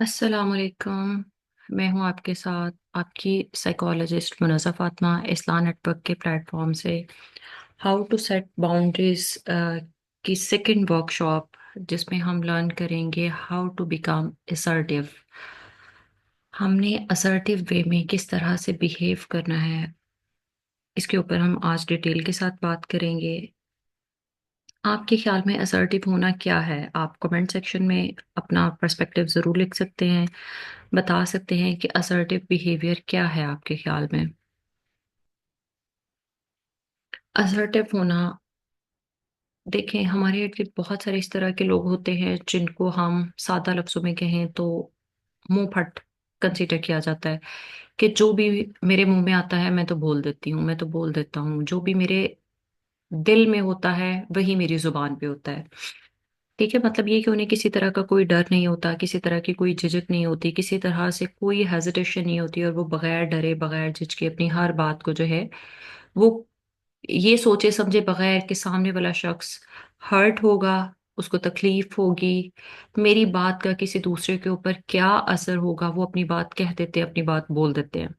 अस्सलाम वालेकुम। मैं हूं आपके साथ आपकी साइकोलॉजिस्ट मुनज़्ज़ा फातिमा इस्लाम नेटवर्क के प्लेटफॉर्म से हाउ टू सेट बाउंड्रीज की सेकंड वर्कशॉप, जिसमें हम लर्न करेंगे हाउ टू बिकम असर्टिव। हमने असर्टिव वे में किस तरह से बिहेव करना है, इसके ऊपर हम आज डिटेल के साथ बात करेंगे। आपके ख्याल में असर्टिव होना क्या है? आप कमेंट सेक्शन में अपना पर्सपेक्टिव ज़रूर लिख सकते हैं, बता सकते हैं कि असर्टिव बिहेवियर क्या है आपके ख्याल में। असर्टिव होना, देखें, हमारे इर्द गिर्द बहुत सारे इस तरह के लोग होते हैं जिनको हम सादा लफ्जों में कहें तो मुंह फट कंसीडर किया जाता है कि जो भी मेरे मुंह में आता है मैं तो बोल देती हूँ, मैं तो बोल देता हूँ, जो भी मेरे दिल में होता है वही मेरी जुबान पे होता है। ठीक है, मतलब ये कि उन्हें किसी तरह का कोई डर नहीं होता, किसी तरह की कोई झिझक नहीं होती, किसी तरह से कोई हेजिटेशन नहीं होती, और वो बगैर डरे बगैर झिझके अपनी हर बात को जो है वो ये सोचे समझे बगैर कि सामने वाला शख्स हर्ट होगा, उसको तकलीफ होगी, मेरी बात का किसी दूसरे के ऊपर क्या असर होगा, वो अपनी बात कह देते हैं, अपनी बात बोल देते हैं।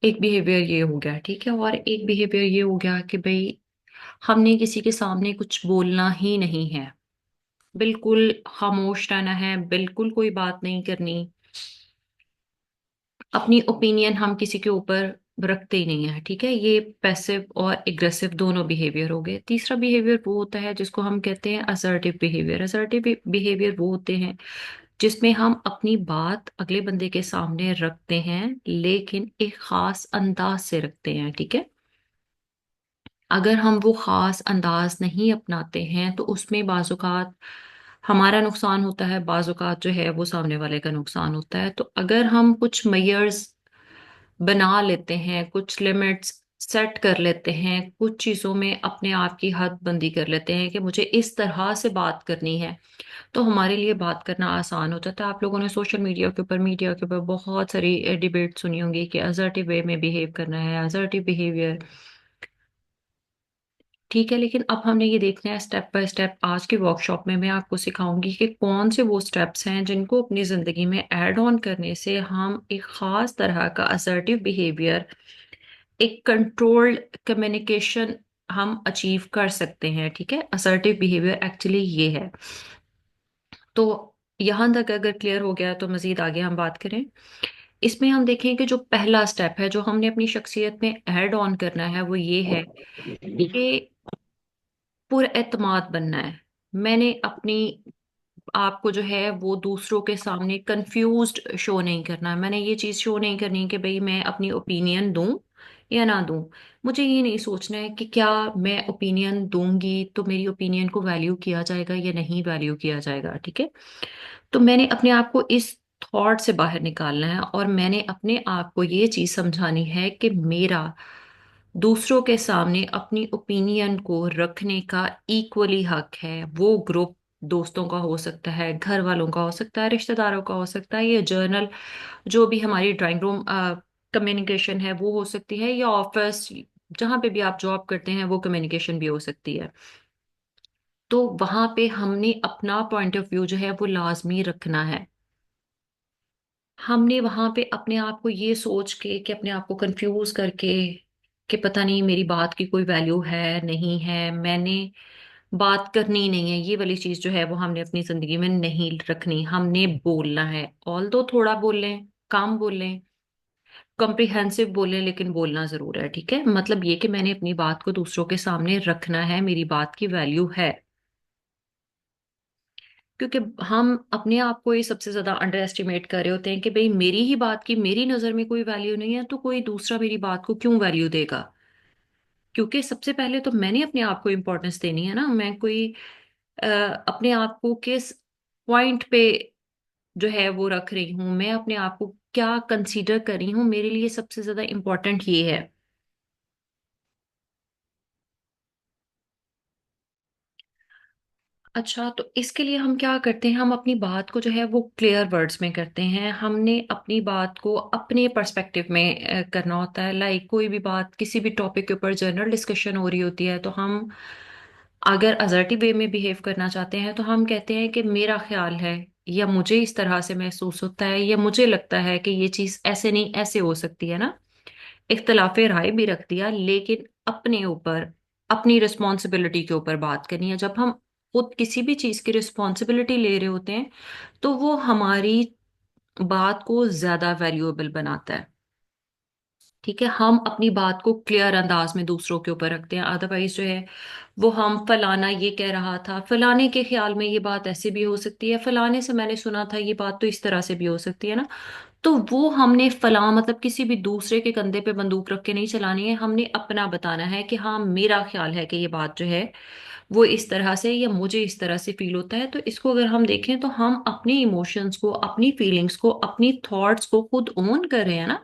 एक बिहेवियर ये हो गया, ठीक है। और एक बिहेवियर ये हो गया कि भाई हमने किसी के सामने कुछ बोलना ही नहीं है, बिल्कुल खामोश रहना है, बिल्कुल कोई बात नहीं करनी, अपनी ओपिनियन हम किसी के ऊपर रखते ही नहीं है, ठीक है। ये पैसिव और एग्रेसिव दोनों बिहेवियर हो गए। तीसरा बिहेवियर वो होता है जिसको हम कहते हैं असर्टिव बिहेवियर। असर्टिव बिहेवियर वो होते हैं जिसमें हम अपनी बात अगले बंदे के सामने रखते हैं, लेकिन एक खास अंदाज से रखते हैं, ठीक है। अगर हम वो खास अंदाज नहीं अपनाते हैं तो उसमें बाजुकात हमारा नुकसान होता है, बाजुकात जो है वो सामने वाले का नुकसान होता है। तो अगर हम कुछ मेयर्स बना लेते हैं, कुछ लिमिट्स सेट कर लेते हैं, कुछ चीज़ों में अपने आप की हद बंदी कर लेते हैं कि मुझे इस तरह से बात करनी है, तो हमारे लिए बात करना आसान हो जाता है। आप लोगों ने सोशल मीडिया के ऊपर, मीडिया के ऊपर बहुत सारी डिबेट सुनी होंगी कि असर्टिव वे में बिहेव करना है, असर्टिव बिहेवियर, ठीक है। लेकिन अब हमने ये देखना है स्टेप बाय स्टेप। आज की वर्कशॉप में मैं आपको सिखाऊंगी कि कौन से वो स्टेप्स हैं जिनको अपनी जिंदगी में ऐड ऑन करने से हम एक खास तरह का असर्टिव बिहेवियर, एक कंट्रोल्ड कम्युनिकेशन हम अचीव कर सकते हैं, ठीक है। असर्टिव बिहेवियर एक्चुअली ये है। तो यहां तक अगर क्लियर हो गया तो मजीद आगे हम बात करें। इसमें हम देखें कि जो पहला स्टेप है जो हमने अपनी शख्सियत में ऐड ऑन करना है वो ये है कि पुरएतमाद बनना है। मैंने अपनी आपको जो है वो दूसरों के सामने कंफ्यूज्ड शो नहीं करना है। मैंने ये चीज शो नहीं करनी कि भाई मैं अपनी ओपिनियन दूं या ना दूं। मुझे ये नहीं सोचना है कि क्या मैं ओपिनियन दूंगी तो मेरी ओपिनियन को वैल्यू किया जाएगा या नहीं वैल्यू किया जाएगा, ठीक है। तो मैंने अपने आप को इस थॉट से बाहर निकालना है और मैंने अपने आप को ये चीज समझानी है कि मेरा दूसरों के सामने अपनी ओपिनियन को रखने का इक्वली हक है। वो ग्रुप दोस्तों का हो सकता है, घर वालों का हो सकता है, रिश्तेदारों का हो सकता है, ये जर्नल जो भी हमारी ड्राइंग रूम कम्युनिकेशन है वो हो सकती है, या ऑफिस जहां पे भी आप जॉब करते हैं वो कम्युनिकेशन भी हो सकती है। तो वहां पे हमने अपना पॉइंट ऑफ व्यू जो है वो लाजमी रखना है। हमने वहां पे अपने आप को ये सोच के कि अपने आप को कंफ्यूज करके कि पता नहीं मेरी बात की कोई वैल्यू है नहीं है, मैंने बात करनी ही नहीं है, ये वाली चीज जो है वो हमने अपनी जिंदगी में नहीं रखनी। हमने बोलना है, ऑल दो थोड़ा बोल लें, काम बोल लें, कॉम्प्रिहेंसिव बोलें, लेकिन बोलना जरूर है, ठीक है। मतलब ये कि मैंने अपनी बात को दूसरों के सामने रखना है, मेरी बात की वैल्यू है। क्योंकि हम अपने आप को ये सबसे ज्यादा अंडर एस्टिमेट कर रहे होते हैं कि भाई मेरी ही बात की मेरी नजर में कोई वैल्यू नहीं है तो कोई दूसरा मेरी बात को क्यों वैल्यू देगा। क्योंकि सबसे पहले तो मैंने अपने आप को इम्पोर्टेंस देनी है ना। मैं कोई अपने आप को किस पॉइंट पे जो है वो रख रही हूँ, मैं अपने आप को क्या कंसीडर कर रही हूँ, मेरे लिए सबसे ज्यादा इम्पोर्टेंट ये है। अच्छा, तो इसके लिए हम क्या करते हैं, हम अपनी बात को जो है वो क्लियर वर्ड्स में करते हैं। हमने अपनी बात को अपने पर्सपेक्टिव में करना होता है। लाइक कोई भी बात किसी भी टॉपिक के ऊपर जनरल डिस्कशन हो रही होती है तो हम अगर असर्टिव वे में बिहेव करना चाहते हैं तो हम कहते हैं कि मेरा ख्याल है, या मुझे इस तरह से महसूस होता है, या मुझे लगता है कि ये चीज ऐसे नहीं ऐसे हो सकती है ना। इख्तलाफे राय भी रख दिया, लेकिन अपने ऊपर, अपनी रिस्पॉन्सिबिलिटी के ऊपर बात करनी है। जब हम खुद किसी भी चीज की रिस्पॉन्सिबिलिटी ले रहे होते हैं तो वो हमारी बात को ज्यादा वैल्यूएबल बनाता है। ठीक है, हम अपनी बात को क्लियर अंदाज में दूसरों के ऊपर रखते हैं। अदरवाइज जो है वो हम फलाना ये कह रहा था, फलाने के ख्याल में ये बात ऐसे भी हो सकती है, फलाने से मैंने सुना था ये बात तो इस तरह से भी हो सकती है ना। तो वो हमने फला मतलब किसी भी दूसरे के कंधे पे बंदूक रख के नहीं चलानी है, हमने अपना बताना है कि हाँ मेरा ख्याल है कि ये बात जो है वो इस तरह से, या मुझे इस तरह से फील होता है। तो इसको अगर हम देखें तो हम अपने इमोशंस को, अपनी फीलिंग्स को, अपनी थॉट्स को खुद ओन कर रहे हैं ना,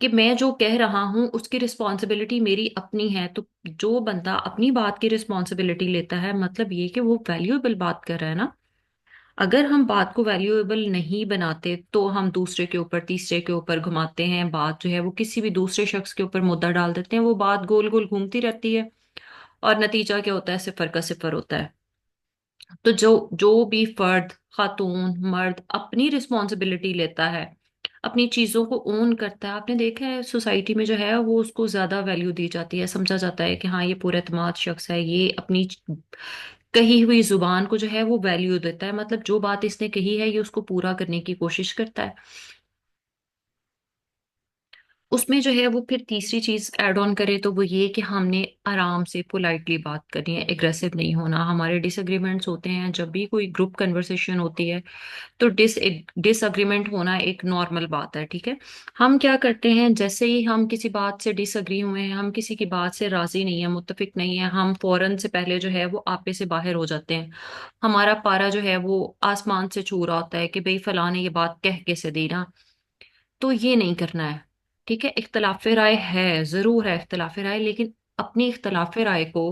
कि मैं जो कह रहा हूं उसकी रिस्पॉन्सिबिलिटी मेरी अपनी है। तो जो बंदा अपनी बात की रिस्पॉन्सिबिलिटी लेता है, मतलब ये कि वो वैल्यूएबल बात कर रहा है ना। अगर हम बात को वैल्यूएबल नहीं बनाते तो हम दूसरे के ऊपर, तीसरे के ऊपर घुमाते हैं बात, जो है वो किसी भी दूसरे शख्स के ऊपर मुद्दा डाल देते हैं, वो बात गोल गोल घूमती रहती है और नतीजा क्या होता है, सिफर का सिफर होता है। तो जो जो भी फर्द, खातून मर्द अपनी रिस्पॉन्सिबिलिटी लेता है, अपनी चीजों को ओन करता है, आपने देखा है सोसाइटी में जो है वो उसको ज्यादा वैल्यू दी जाती है, समझा जाता है कि हाँ ये पूरा एतमाद शख्स है, ये अपनी कही हुई जुबान को जो है वो वैल्यू देता है, मतलब जो बात इसने कही है ये उसको पूरा करने की कोशिश करता है। उसमें जो है वो फिर तीसरी चीज ऐड ऑन करे तो वो ये कि हमने आराम से पोलाइटली बात करनी है, एग्रेसिव नहीं होना। हमारे डिसएग्रीमेंट्स होते हैं, जब भी कोई ग्रुप कन्वर्सेशन होती है तो डिसएग्रीमेंट होना एक नॉर्मल बात है। ठीक है, हम क्या करते हैं, जैसे ही हम किसी बात से डिसएग्री हुए हैं, हम किसी की बात से राजी नहीं है, मुत्तफिक नहीं है, हम फौरन से पहले जो है वो आपे से बाहर हो जाते हैं। हमारा पारा जो है वो आसमान से छू रहा होता है कि भाई फलां ने ये बात कह कैसे दी ना। तो ये नहीं करना है। ठीक है, इख्तलाफ राय है, जरूर है इख्तलाफ राय, लेकिन अपनी इख्तलाफ राय को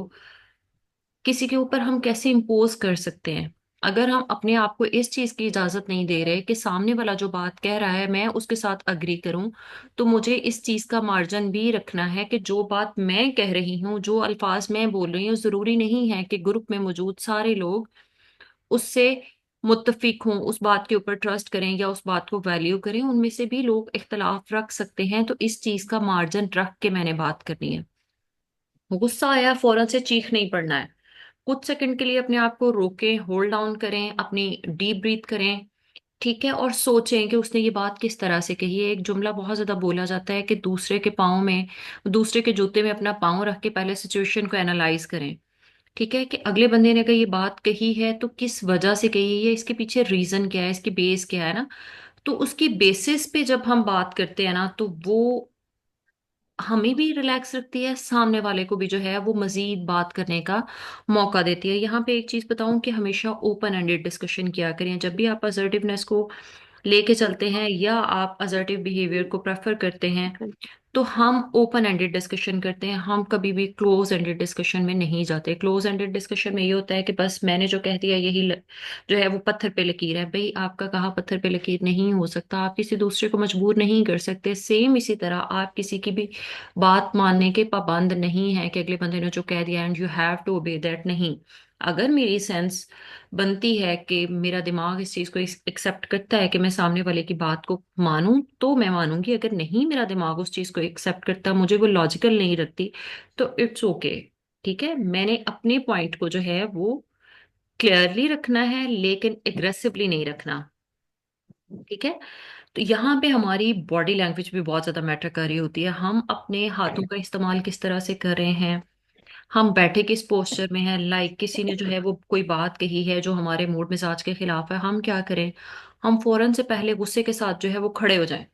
किसी के ऊपर हम कैसे इम्पोज कर सकते हैं। अगर हम अपने आप को इस चीज की इजाजत नहीं दे रहे कि सामने वाला जो बात कह रहा है मैं उसके साथ अग्री करूं, तो मुझे इस चीज का मार्जिन भी रखना है कि जो बात मैं कह रही हूँ, जो अल्फाज मैं बोल रही हूँ, जरूरी नहीं है कि ग्रुप में मौजूद सारे लोग उससे मुत्तफिक हों, उस बात के ऊपर ट्रस्ट करें या उस बात को वैल्यू करें। उनमें से भी लोग इख्तलाफ रख सकते हैं, तो इस चीज का मार्जिन रख के मैंने बात करनी है। गुस्सा आया फौरन से चीख नहीं पड़ना है, कुछ सेकंड के लिए अपने आप को रोकें, होल्ड डाउन करें, अपनी डीप ब्रीथ करें। ठीक है, और सोचें कि उसने ये बात किस तरह से कही है। एक जुमला बहुत ज्यादा बोला जाता है कि दूसरे के पाँव में, दूसरे के जूते में अपना पाँव रख के पहले सिचुएशन को एनालाइज करें। ठीक है, कि अगले बंदे ने अगर ये बात कही है तो किस वजह से कही है, इसके पीछे रीजन क्या है, इसकी बेस क्या है ना। तो उसकी बेसिस पे जब हम बात करते हैं ना तो वो हमें भी रिलैक्स रखती है, सामने वाले को भी जो है वो मजीद बात करने का मौका देती है। यहाँ पे एक चीज बताऊं कि हमेशा ओपन एंडेड डिस्कशन किया करें। जब भी आप असर्टिवनेस को लेके चलते हैं या आप असर्टिव बिहेवियर को प्रेफर करते हैं, तो हम ओपन एंडेड डिस्कशन करते हैं, हम कभी भी क्लोज एंडेड डिस्कशन में नहीं जाते। क्लोज एंडेड डिस्कशन में ये होता है कि बस मैंने जो कह दिया यही जो है वो पत्थर पे लकीर है। भाई आपका कहा पत्थर पे लकीर नहीं हो सकता, आप किसी दूसरे को मजबूर नहीं कर सकते। सेम इसी तरह आप किसी की भी बात मानने के पाबंद नहीं है कि अगले बंदे ने जो कह दिया and you have to obey that, नहीं। अगर मेरी सेंस बनती है कि मेरा दिमाग इस चीज को एक्सेप्ट करता है कि मैं सामने वाले की बात को मानूं तो मैं मानूंगी, अगर नहीं मेरा दिमाग उस चीज को एक्सेप्ट करता, मुझे वो लॉजिकल नहीं लगती, तो इट्स ओके। ठीक है, मैंने अपने पॉइंट को जो है वो क्लियरली रखना है, लेकिन एग्रेसिवली नहीं रखना। ठीक है, तो यहाँ पे हमारी बॉडी लैंग्वेज भी बहुत ज्यादा मैटर कर रही होती है। हम अपने हाथों का इस्तेमाल किस तरह से कर रहे हैं, हम बैठे किस पोस्चर में हैं। लाइक किसी ने जो है वो कोई बात कही है जो हमारे मूड मिजाज के खिलाफ है, हम क्या करें, हम फौरन से पहले गुस्से के साथ जो है वो खड़े हो जाएं।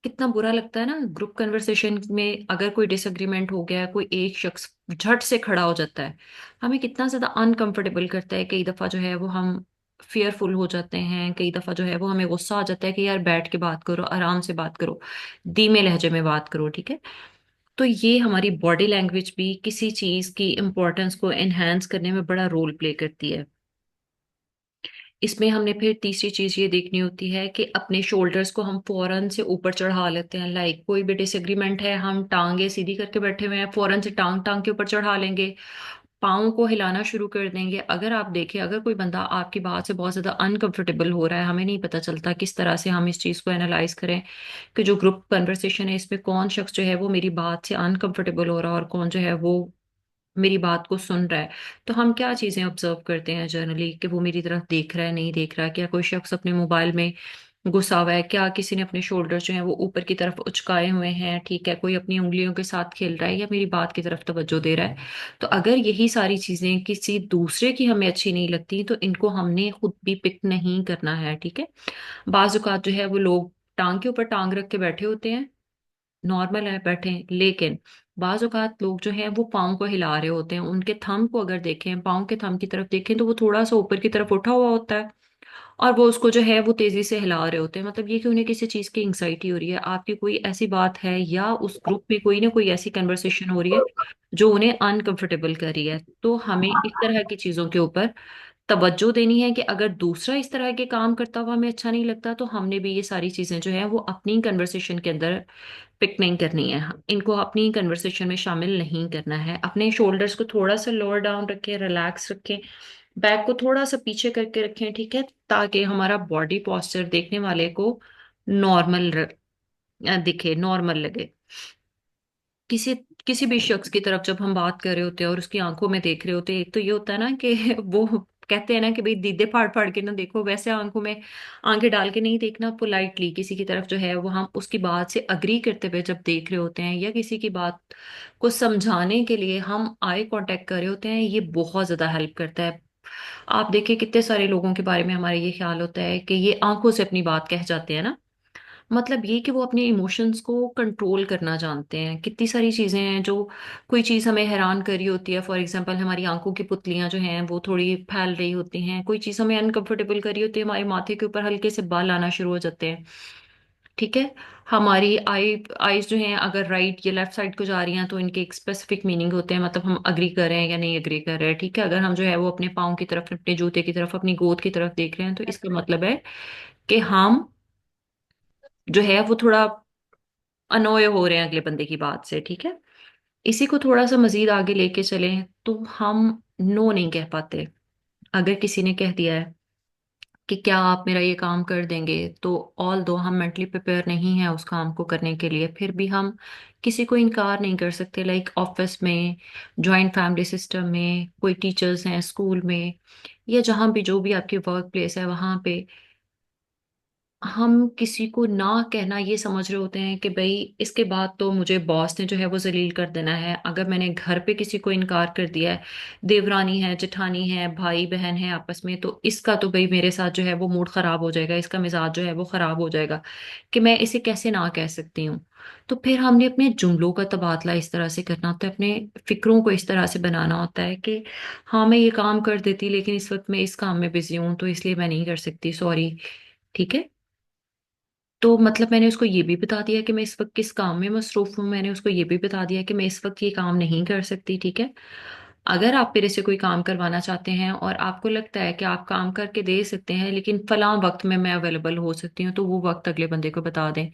कितना बुरा लगता है ना ग्रुप कन्वर्सेशन में, अगर कोई डिसएग्रीमेंट हो गया है, कोई एक शख्स झट से खड़ा हो जाता है, हमें कितना ज्यादा अनकंफर्टेबल करता है। कई दफा जो है वो हम फियरफुल हो जाते हैं, कई दफा जो है वो हमें गुस्सा आ जाता है कि यार बैठ के बात करो, आराम से बात करो, धीमे लहजे में बात करो। ठीक है, तो ये हमारी बॉडी लैंग्वेज भी किसी चीज की इंपॉर्टेंस को एनहांस करने में बड़ा रोल प्ले करती है। इसमें हमने फिर तीसरी चीज ये देखनी होती है कि अपने शोल्डर्स को हम फौरन से ऊपर चढ़ा लेते हैं। लाइक कोई भी डिसएग्रीमेंट है, हम टांगे सीधी करके बैठे हुए हैं, फौरन से टांग टांग के ऊपर चढ़ा लेंगे, पाँव को हिलाना शुरू कर देंगे। अगर आप देखें, अगर कोई बंदा आपकी बात से बहुत ज्यादा अनकंफर्टेबल हो रहा है, हमें नहीं पता चलता किस तरह से हम इस चीज को एनालाइज करें कि जो ग्रुप कन्वर्सेशन है इसमें कौन शख्स जो है वो मेरी बात से अनकंफर्टेबल हो रहा है और कौन जो है वो मेरी बात को सुन रहा है। तो हम क्या चीजें ऑब्जर्व करते हैं जनरली, कि वो मेरी तरफ देख रहा है, नहीं देख रहा, क्या कोई शख्स अपने मोबाइल में घुसा हुआ है, क्या किसी ने अपने शोल्डर जो है वो ऊपर की तरफ उचकाए हुए हैं, ठीक है, कोई अपनी उंगलियों के साथ खेल रहा है या मेरी बात की तरफ तवज्जो दे रहा है। तो अगर यही सारी चीजें किसी दूसरे की हमें अच्छी नहीं लगती तो इनको हमने खुद भी पिक नहीं करना है, ठीक है। बाज औकात जो है वो लोग टांग के ऊपर टांग रख के बैठे होते हैं, नॉर्मल है बैठे, लेकिन बाज औकात लोग जो हैं वो पाँव को हिला रहे होते हैं, उनके थंब को अगर देखें, पाँव के थंब की तरफ देखें तो वो थोड़ा सा ऊपर की तरफ उठा हुआ होता है और वो उसको जो है वो तेजी से हिला रहे होते हैं। मतलब ये कि उन्हें किसी चीज की एंग्जाइटी हो रही है, आपकी कोई ऐसी बात है या उस ग्रुप में कोई ना कोई ऐसी कन्वर्सेशन हो रही है जो उन्हें अनकंफर्टेबल कर रही है। तो हमें इस तरह की चीजों के ऊपर तवज्जो देनी है कि अगर दूसरा इस तरह के काम करता हुआ हमें अच्छा नहीं लगता तो हमने भी ये सारी चीजें जो है वो अपनी कन्वर्सेशन के अंदर पिक नहीं करनी है, इनको अपनी कन्वर्सेशन में शामिल नहीं करना है। अपने शोल्डर्स को थोड़ा सा लोअर डाउन रखें, रिलैक्स रखें, बैक को थोड़ा सा पीछे करके रखें, ठीक है, ताकि हमारा बॉडी पोस्चर देखने वाले को नॉर्मल दिखे, नॉर्मल लगे। किसी किसी भी शख्स की तरफ जब हम बात कर रहे होते हैं और उसकी आंखों में देख रहे होते हैं, एक तो ये होता है ना कि वो कहते हैं ना कि भाई दीदे फाड़ फाड़ के ना देखो, वैसे आंखों में आंखें डाल के नहीं देखना, पोलाइटली किसी की तरफ जो है वो हम उसकी बात से अग्री करते हुए जब देख रहे होते हैं या किसी की बात को समझाने के लिए हम आई कांटेक्ट कर रहे होते हैं, ये बहुत ज्यादा हेल्प करता है। आप देखिए कितने सारे लोगों के बारे में हमारा ये ख्याल होता है कि ये आंखों से अपनी बात कह जाते हैं ना, मतलब ये कि वो अपने इमोशंस को कंट्रोल करना जानते हैं। कितनी सारी चीजें हैं जो, कोई चीज हमें हैरान कर रही होती है, फॉर एग्जांपल हमारी आंखों की पुतलियां जो हैं वो थोड़ी फैल रही होती हैं, कोई चीज हमें अनकंफर्टेबल कर रही होती है, हमारे माथे के ऊपर हल्के से बाल आना शुरू हो जाते हैं, ठीक है। हमारी आईज जो हैं अगर राइट या लेफ्ट साइड को जा रही हैं तो इनके एक स्पेसिफिक मीनिंग होते हैं, मतलब हम अग्री कर रहे हैं या नहीं अग्री कर रहे हैं, ठीक है। अगर हम जो है वो अपने पाँव की तरफ, अपने जूते की तरफ, अपनी गोद की तरफ देख रहे हैं तो इसका मतलब है कि हम जो है वो थोड़ा अनोय हो रहे हैं अगले बंदे की बात से, ठीक है। इसी को थोड़ा सा मजीद आगे लेके चलें तो हम नो नहीं कह पाते। अगर किसी ने कह दिया है कि क्या आप मेरा ये काम कर देंगे, तो ऑल दो हम मेंटली प्रिपेयर नहीं है उस काम को करने के लिए, फिर भी हम किसी को इनकार नहीं कर सकते। लाइक ऑफिस में, जॉइंट फैमिली सिस्टम में, कोई टीचर्स हैं स्कूल में, या जहां भी जो भी आपकी वर्क प्लेस है वहां पे हम किसी को ना कहना ये समझ रहे होते हैं कि भाई इसके बाद तो मुझे बॉस ने जो है वो जलील कर देना है। अगर मैंने घर पे किसी को इनकार कर दिया है, देवरानी है, जेठानी है, भाई बहन है आपस में, तो इसका तो भाई मेरे साथ जो है वो मूड खराब हो जाएगा, इसका मिजाज जो है वो खराब हो जाएगा, कि मैं इसे कैसे ना कह सकती हूँ। तो फिर हमने अपने जुमलों का तबादला इस तरह से करना होता है, अपने फिक्रों को इस तरह से बनाना होता है कि हाँ मैं ये काम कर देती लेकिन इस वक्त मैं इस काम में बिजी हूँ तो इसलिए मैं नहीं कर सकती, सॉरी, ठीक है। तो मतलब मैंने उसको ये भी बता दिया कि मैं इस वक्त किस काम में मसरूफ हूँ, मैंने उसको ये भी बता दिया कि मैं इस वक्त ये काम नहीं कर सकती, ठीक है। अगर आप मेरे से कोई काम करवाना चाहते हैं और आपको लगता है कि आप काम करके दे सकते हैं लेकिन फलां वक्त में मैं अवेलेबल हो सकती हूँ, तो वो वक्त अगले बंदे को बता दें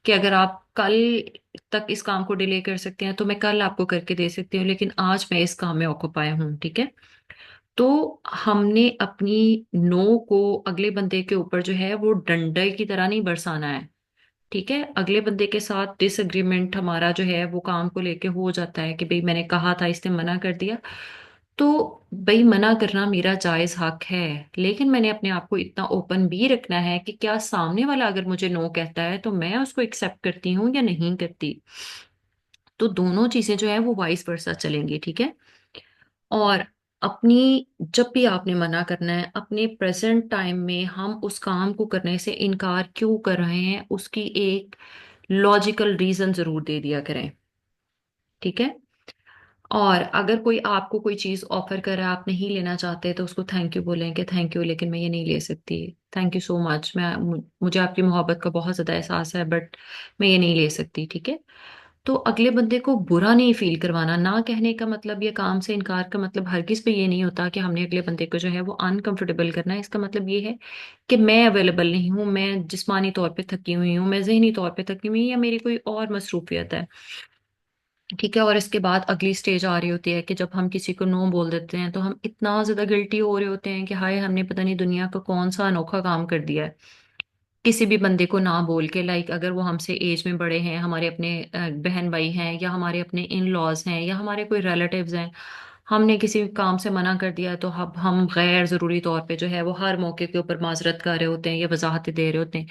कि अगर आप कल तक इस काम को डिले कर सकते हैं तो मैं कल आपको करके दे सकती हूँ, लेकिन आज मैं इस काम में ऑक्यूपाई हूँ, ठीक है। तो हमने अपनी नो को अगले बंदे के ऊपर जो है वो डंडे की तरह नहीं बरसाना है, ठीक है। अगले बंदे के साथ डिसएग्रीमेंट हमारा जो है वो काम को लेके हो जाता है कि भाई मैंने कहा था इसने मना कर दिया, तो भाई मना करना मेरा जायज हक है, लेकिन मैंने अपने आप को इतना ओपन भी रखना है कि क्या सामने वाला अगर मुझे नो कहता है तो मैं उसको एक्सेप्ट करती हूँ या नहीं करती। तो दोनों चीजें जो है वो वाइस वर्सा चलेंगी, ठीक है। और अपनी, जब भी आपने मना करना है अपने प्रेजेंट टाइम में, हम उस काम को करने से इनकार क्यों कर रहे हैं उसकी एक लॉजिकल रीजन जरूर दे दिया करें, ठीक है। और अगर कोई आपको कोई चीज ऑफर करे आप नहीं लेना चाहते तो उसको थैंक यू बोलें कि थैंक यू लेकिन मैं ये नहीं ले सकती, थैंक यू सो मच, मुझे आपकी मोहब्बत का बहुत ज्यादा एहसास है बट मैं ये नहीं ले सकती, ठीक है। तो अगले बंदे को बुरा नहीं फील करवाना, ना कहने का मतलब या काम से इनकार का मतलब हरगिज पे ये नहीं होता कि हमने अगले बंदे को जो है वो अनकंफर्टेबल करना है। इसका मतलब ये है कि मैं अवेलेबल नहीं हूँ, मैं जिस्मानी तौर पे थकी हुई हूँ, मैं जहनी तौर पे थकी हुई हूँ, या मेरी कोई और मसरूफियत है, ठीक है। और इसके बाद अगली स्टेज आ रही होती है कि जब हम किसी को नो बोल देते हैं तो हम इतना ज्यादा गिल्टी हो रहे होते हैं कि हाय हमने पता नहीं दुनिया का कौन सा अनोखा काम कर दिया है। किसी भी बंदे को ना बोल के, लाइक अगर वो हमसे एज में बड़े हैं, हमारे अपने बहन भाई हैं, या हमारे अपने इन लॉज हैं, या हमारे कोई रिलेटिव्स हैं, हमने किसी काम से मना कर दिया है, तो अब हम गैर जरूरी तौर पे जो है वो हर मौके के ऊपर माजरत कर रहे होते हैं या वजाहतें दे रहे होते हैं।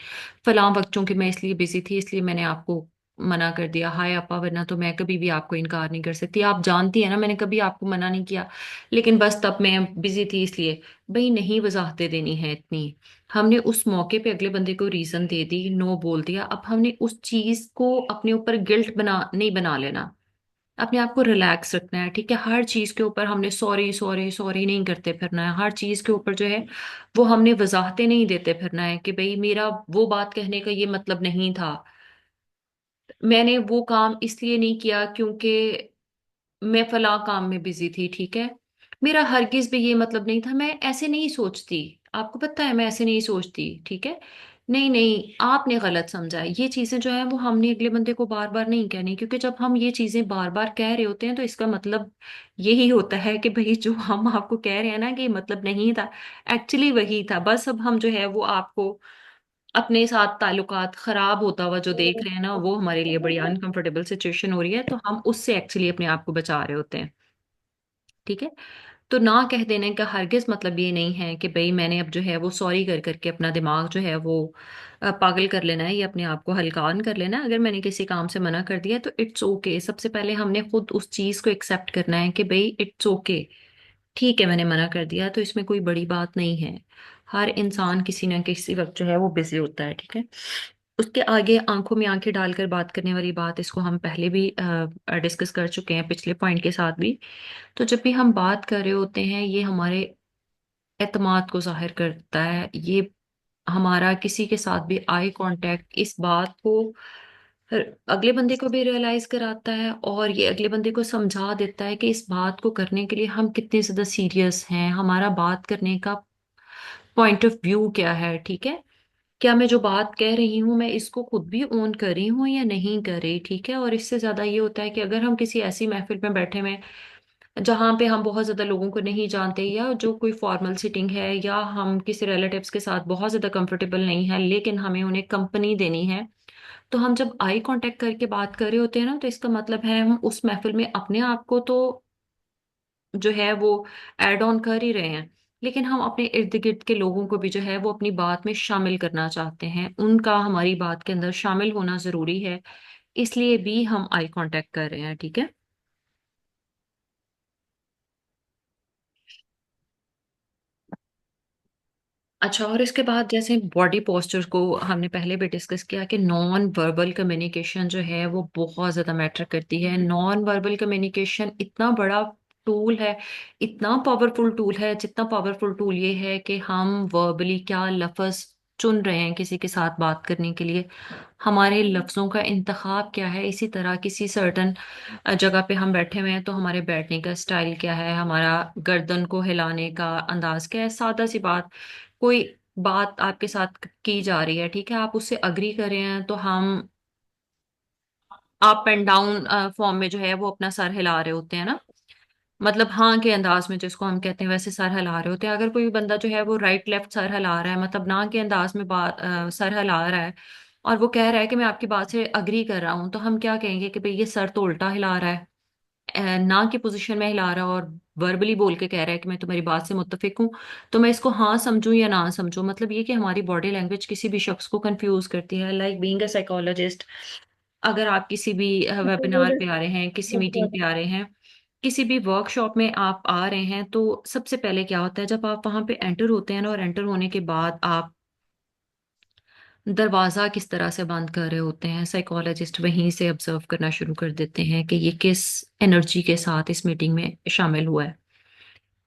फलां बच्चों की मैं इसलिए बिजी थी, इसलिए मैंने आपको मना कर दिया, हाय आपा, वरना तो मैं कभी भी आपको इनकार नहीं कर सकती, आप जानती है ना मैंने कभी आपको मना नहीं किया, लेकिन बस तब मैं बिजी थी इसलिए। भाई नहीं वजाहतें देनी है इतनी। हमने उस मौके पे अगले बंदे को रीजन दे दी, नो बोल दिया, अब हमने उस चीज को अपने ऊपर गिल्ट बना नहीं बना लेना। अपने आप को रिलैक्स रखना है, ठीक है। हर चीज के ऊपर हमने सॉरी सॉरी सॉरी नहीं करते फिरना है। हर चीज के ऊपर जो है वो हमने वजाहतें नहीं देते फिरना है कि भाई मेरा वो बात कहने का ये मतलब नहीं था, मैंने वो काम इसलिए नहीं किया क्योंकि मैं फलां काम में बिजी थी, ठीक है। मेरा हरगिज भी ये मतलब नहीं था, मैं ऐसे नहीं सोचती, आपको पता है मैं ऐसे नहीं सोचती, ठीक है। नहीं नहीं, आपने गलत समझा है। ये चीजें जो है वो हमने अगले बंदे को बार बार नहीं कहनी, क्योंकि जब हम ये चीजें बार बार कह रहे होते हैं तो इसका मतलब यही होता है कि भाई जो हम आपको कह रहे हैं ना कि ये मतलब नहीं था, एक्चुअली वही था। बस अब हम जो है वो आपको अपने साथ ताल्लुकात खराब होता हुआ जो देख रहे हैं ना, वो हमारे लिए बड़ी अनकंफर्टेबल सिचुएशन हो रही है, तो हम उससे एक्चुअली अपने आप को बचा रहे होते हैं, ठीक है। तो ना कह देने का हरगिज मतलब ये नहीं है कि भाई मैंने अब जो है वो सॉरी कर करके अपना दिमाग जो है वो पागल कर लेना है या अपने आप को हल्कान कर लेना है। अगर मैंने किसी काम से मना कर दिया तो इट्स ओके। सबसे पहले हमने खुद उस चीज को एक्सेप्ट करना है कि भाई इट्स ओके, ठीक है मैंने मना कर दिया तो इसमें कोई बड़ी बात नहीं है। हर इंसान किसी ना किसी वक्त जो है वो बिजी होता है, ठीक है। उसके आगे आंखों में आंखें डालकर बात करने वाली बात, इसको हम पहले भी डिस्कस कर चुके हैं पिछले पॉइंट के साथ भी। तो जब भी हम बात कर रहे होते हैं ये हमारे एतमाद को जाहिर करता है, ये हमारा किसी के साथ भी आई कांटेक्ट इस बात को अगले बंदे को भी रियलाइज कराता है, और ये अगले बंदे को समझा देता है कि इस बात को करने के लिए हम कितने ज्यादा सीरियस हैं, हमारा बात करने का पॉइंट ऑफ व्यू क्या है, ठीक है। क्या मैं जो बात कह रही हूँ मैं इसको खुद भी ओन कर रही हूँ या नहीं कर रही, ठीक है। और इससे ज्यादा ये होता है कि अगर हम किसी ऐसी महफिल में बैठे हुए हैं जहाँ पे हम बहुत ज्यादा लोगों को नहीं जानते, या जो कोई फॉर्मल सिटिंग है, या हम किसी रिलेटिव्स के साथ बहुत ज्यादा कंफर्टेबल नहीं है लेकिन हमें उन्हें कंपनी देनी है, तो हम जब आई कांटेक्ट करके बात कर रहे होते हैं ना, तो इसका मतलब है हम उस महफिल में अपने आप को तो जो है वो ऐड ऑन कर ही रहे हैं, लेकिन हम अपने इर्द गिर्द के लोगों को भी जो है वो अपनी बात में शामिल करना चाहते हैं, उनका हमारी बात के अंदर शामिल होना जरूरी है, इसलिए भी हम आई कांटेक्ट कर रहे हैं, ठीक है। अच्छा, और इसके बाद जैसे बॉडी पोस्चर को हमने पहले भी डिस्कस किया कि नॉन वर्बल कम्युनिकेशन जो है वो बहुत ज्यादा मैटर करती है। नॉन वर्बल कम्युनिकेशन इतना बड़ा टूल है, इतना पावरफुल टूल है, जितना पावरफुल टूल ये है कि हम वर्बली क्या लफ्ज चुन रहे हैं किसी के साथ बात करने के लिए, हमारे लफ्जों का इंतखाब क्या है। इसी तरह किसी सर्टन जगह पे हम बैठे हुए हैं तो हमारे बैठने का स्टाइल क्या है, हमारा गर्दन को हिलाने का अंदाज क्या है। सादा सी बात, कोई बात आपके साथ की जा रही है, ठीक है, आप उससे अग्री कर रहे हैं तो हम अप एंड डाउन फॉर्म में जो है वो अपना सर हिला रहे होते हैं ना, मतलब हाँ के अंदाज में जिसको हम कहते हैं वैसे सर हिला रहे होते हैं। अगर कोई बंदा जो है वो राइट लेफ्ट सर हिला रहा है, मतलब ना के अंदाज में बात सर हिला रहा है, और वो कह रहा है कि मैं आपकी बात से अग्री कर रहा हूं, तो हम क्या कहेंगे कि भाई ये सर तो उल्टा हिला रहा है, ना की पोजीशन में हिला रहा है, और वर्बली बोल के कह रहा है कि मैं तुम्हारी बात से मुत्तफिक हूँ। तो मैं इसको हाँ समझूं या ना समझूं, मतलब ये कि हमारी बॉडी लैंग्वेज किसी भी शख्स को कंफ्यूज करती है। लाइक बीइंग अ साइकोलॉजिस्ट, अगर आप किसी भी वेबिनार पे आ रहे हैं, किसी मीटिंग पे आ रहे हैं, किसी भी वर्कशॉप में आप आ रहे हैं, तो सबसे पहले क्या होता है जब आप वहां पे एंटर होते हैं ना, और एंटर होने के बाद आप दरवाजा किस तरह से बंद कर रहे होते हैं, साइकोलॉजिस्ट वहीं से ऑब्जर्व करना शुरू कर देते हैं कि ये किस एनर्जी के साथ इस मीटिंग में शामिल हुआ है।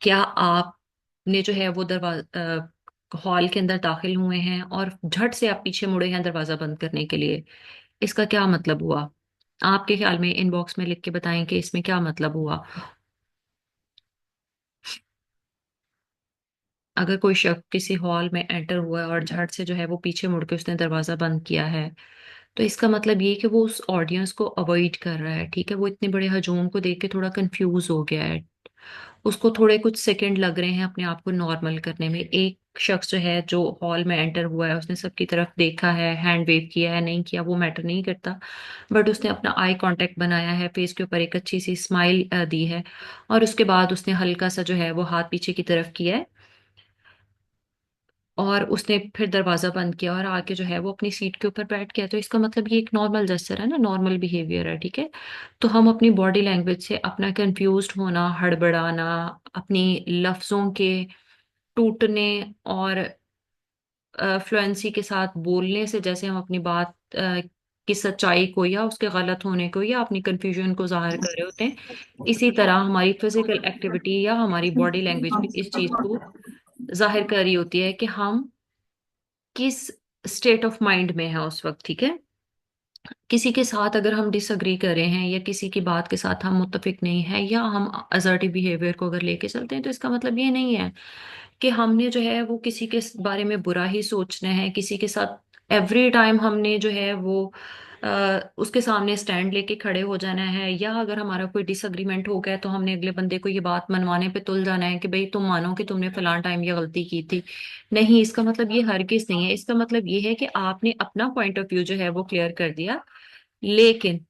क्या आपने जो है वो दरवाजा हॉल के अंदर दाखिल हुए हैं और झट से आप पीछे मुड़े हैं दरवाजा बंद करने के लिए, इसका क्या मतलब हुआ? आपके ख्याल में इनबॉक्स में लिख के बताएं कि इसमें क्या मतलब हुआ। अगर कोई शख्स किसी हॉल में एंटर हुआ है और झट से जो है वो पीछे मुड़ के उसने दरवाजा बंद किया है, तो इसका मतलब ये कि वो उस ऑडियंस को अवॉइड कर रहा है, ठीक है, वो इतने बड़े हजूम को देख के थोड़ा कंफ्यूज हो गया है। उसको थोड़े कुछ सेकंड लग रहे हैं अपने आप को नॉर्मल करने में। एक शख्स जो है, जो हॉल में एंटर हुआ है, उसने सबकी तरफ देखा है, हैंड वेव किया है, नहीं किया वो मैटर नहीं करता, बट उसने अपना आई कांटेक्ट बनाया है, फेस के ऊपर एक अच्छी सी स्माइल दी है, और उसके बाद उसने हल्का सा जो है वो हाथ पीछे की तरफ किया है, और उसने फिर दरवाजा बंद किया और आके जो है वो अपनी सीट के ऊपर बैठ गया। तो इसका मतलब ये एक नॉर्मल जेस्चर है ना, नॉर्मल बिहेवियर है, ठीक है। तो हम अपनी बॉडी लैंग्वेज से अपना कंफ्यूज्ड होना, हड़बड़ाना, अपनी लफ्जों के टूटने और फ्लुएंसी के साथ बोलने से, जैसे हम अपनी बात की सच्चाई को या उसके गलत होने को या अपनी कंफ्यूजन को जाहिर कर रहे होते हैं, इसी तरह हमारी फिजिकल एक्टिविटी या हमारी बॉडी लैंग्वेज भी इस चीज को जाहिर कर रही होती है कि हम किस स्टेट ऑफ माइंड में है उस वक्त, ठीक है। किसी के साथ अगर हम डिसअग्री कर रहे हैं या किसी की बात के साथ हम मुत्तफिक नहीं है या हम असर्टिव बिहेवियर को अगर लेके चलते हैं, तो इसका मतलब ये नहीं है कि हमने जो है वो किसी के बारे में बुरा ही सोचना है, किसी के साथ एवरी टाइम हमने जो है वो उसके सामने स्टैंड लेके खड़े हो जाना है, या अगर हमारा कोई डिसअग्रीमेंट हो गया तो हमने अगले बंदे को ये बात मनवाने पे तुल जाना है कि भाई तुम मानो कि तुमने फलां टाइम ये गलती की थी। नहीं, इसका मतलब ये हरगिज नहीं है। इसका मतलब ये है कि आपने अपना पॉइंट ऑफ व्यू जो है वो क्लियर कर दिया, लेकिन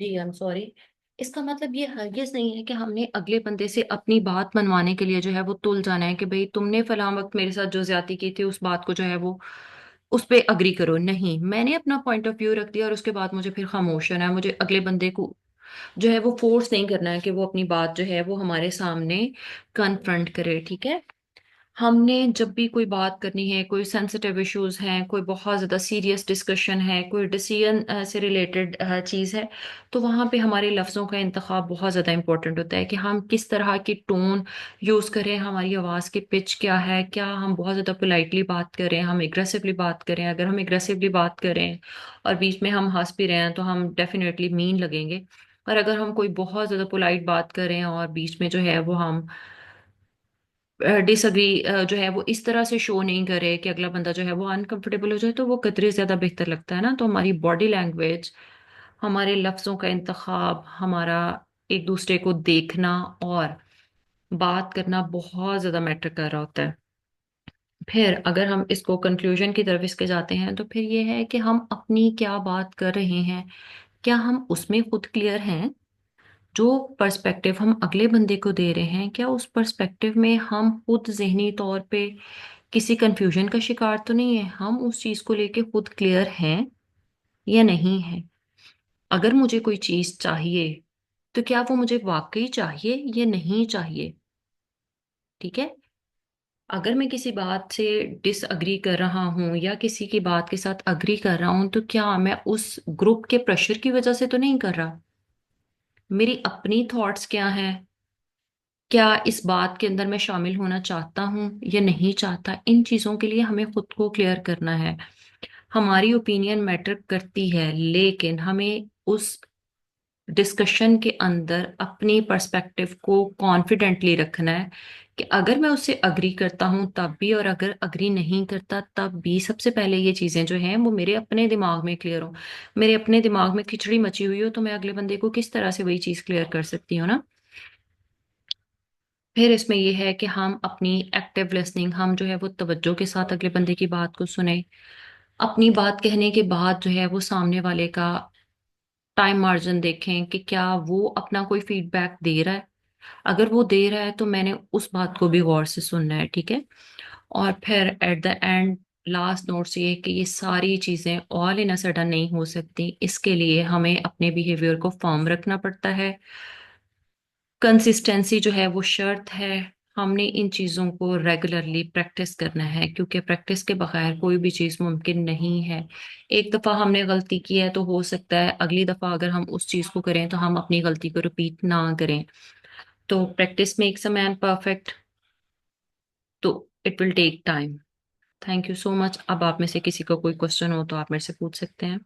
जी आई एम सॉरी, इसका मतलब ये हरगिज नहीं है कि हमने अगले बंदे से अपनी बात मनवाने के लिए जो है वो तुल जाना है कि भाई तुमने फलां वक्त मेरे साथ जो ज्यादती की थी उस बात को जो है वो उस पे अग्री करो। नहीं, मैंने अपना पॉइंट ऑफ व्यू रख दिया और उसके बाद मुझे फिर खामोश रहना है। मुझे अगले बंदे को जो है वो फोर्स नहीं करना है कि वो अपनी बात जो है वो हमारे सामने कन्फ्रंट करे, ठीक है। हमने जब भी कोई बात करनी है, कोई सेंसिटिव इश्यूज हैं, कोई बहुत ज़्यादा सीरियस डिस्कशन है, कोई डिसीजन से रिलेटेड चीज़ है, तो वहाँ पे हमारे लफ्ज़ों का इंतखाब बहुत ज़्यादा इंपॉर्टेंट होता है कि हम किस तरह की टोन यूज़ करें, हमारी आवाज़ की पिच क्या है, क्या हम बहुत ज़्यादा पोलाइटली बात करें, हम एग्रेसिवली बात करें। अगर हम एग्रेसिवली बात करें और बीच में हम हंस भी रहे हैं तो हम डेफिनेटली मीन लगेंगे। और अगर हम कोई बहुत ज़्यादा पोलाइट बात करें और बीच में जो है वो हम डिसअग्री जो है वो इस तरह से शो नहीं करे कि अगला बंदा जो है वो अनकंफर्टेबल हो जाए, तो वो कतरे ज्यादा बेहतर लगता है ना। तो हमारी बॉडी लैंग्वेज, हमारे लफ्जों का इंतखाब, हमारा एक दूसरे को देखना और बात करना बहुत ज्यादा मैटर कर रहा होता है। फिर अगर हम इसको कंक्लूजन की तरफ इसके जाते हैं, तो फिर ये है कि हम अपनी क्या बात कर रहे हैं, क्या हम उसमें खुद क्लियर हैं। जो पर्सपेक्टिव हम अगले बंदे को दे रहे हैं, क्या उस पर्सपेक्टिव में हम खुद जहनी तौर पे किसी कंफ्यूजन का शिकार तो नहीं है, हम उस चीज को लेके खुद क्लियर हैं या नहीं है। अगर मुझे कोई चीज चाहिए तो क्या वो मुझे वाकई चाहिए या नहीं चाहिए, ठीक है। अगर मैं किसी बात से डिसअग्री कर रहा हूं या किसी की बात के साथ अग्री कर रहा हूं, तो क्या मैं उस ग्रुप के प्रेशर की वजह से तो नहीं कर रहा। मेरी अपनी थॉट्स क्या हैं, क्या इस बात के अंदर मैं शामिल होना चाहता हूं या नहीं चाहता, इन चीजों के लिए हमें खुद को क्लियर करना है। हमारी ओपिनियन मैटर करती है, लेकिन हमें उस डिस्कशन के अंदर अपनी पर्सपेक्टिव को कॉन्फिडेंटली रखना है कि अगर मैं उससे अग्री करता हूं तब भी, और अगर अग्री नहीं करता तब भी, सबसे पहले ये चीजें जो हैं वो मेरे अपने दिमाग में क्लियर हो। मेरे अपने दिमाग में खिचड़ी मची हुई हो तो मैं अगले बंदे को किस तरह से वही चीज क्लियर कर सकती हूँ ना। फिर इसमें यह है कि हम अपनी एक्टिव लिसनिंग, हम जो है वो तवज्जो के साथ अगले बंदे की बात को सुने। अपनी बात कहने के बाद जो है वो सामने वाले का टाइम मार्जिन देखें कि क्या वो अपना कोई फीडबैक दे रहा है। अगर वो दे रहा है तो मैंने उस बात को भी गौर से सुनना है, ठीक है। और फिर at the end last notes ये है कि ये सारी चीजें ऑल इन अ सडन नहीं हो सकती। इसके लिए हमें अपने बिहेवियर को फॉर्म रखना पड़ता है। कंसिस्टेंसी जो है वो शर्त है। हमने इन चीज़ों को रेगुलरली प्रैक्टिस करना है, क्योंकि प्रैक्टिस के बगैर कोई भी चीज़ मुमकिन नहीं है। एक दफ़ा हमने गलती की है तो हो सकता है अगली दफ़ा अगर हम उस चीज़ को करें तो हम अपनी गलती को रिपीट ना करें। तो practice makes a man perfect, तो it will take time. Thank you so much. अब आप में से किसी को कोई क्वेश्चन हो तो आप मेरे से पूछ सकते हैं।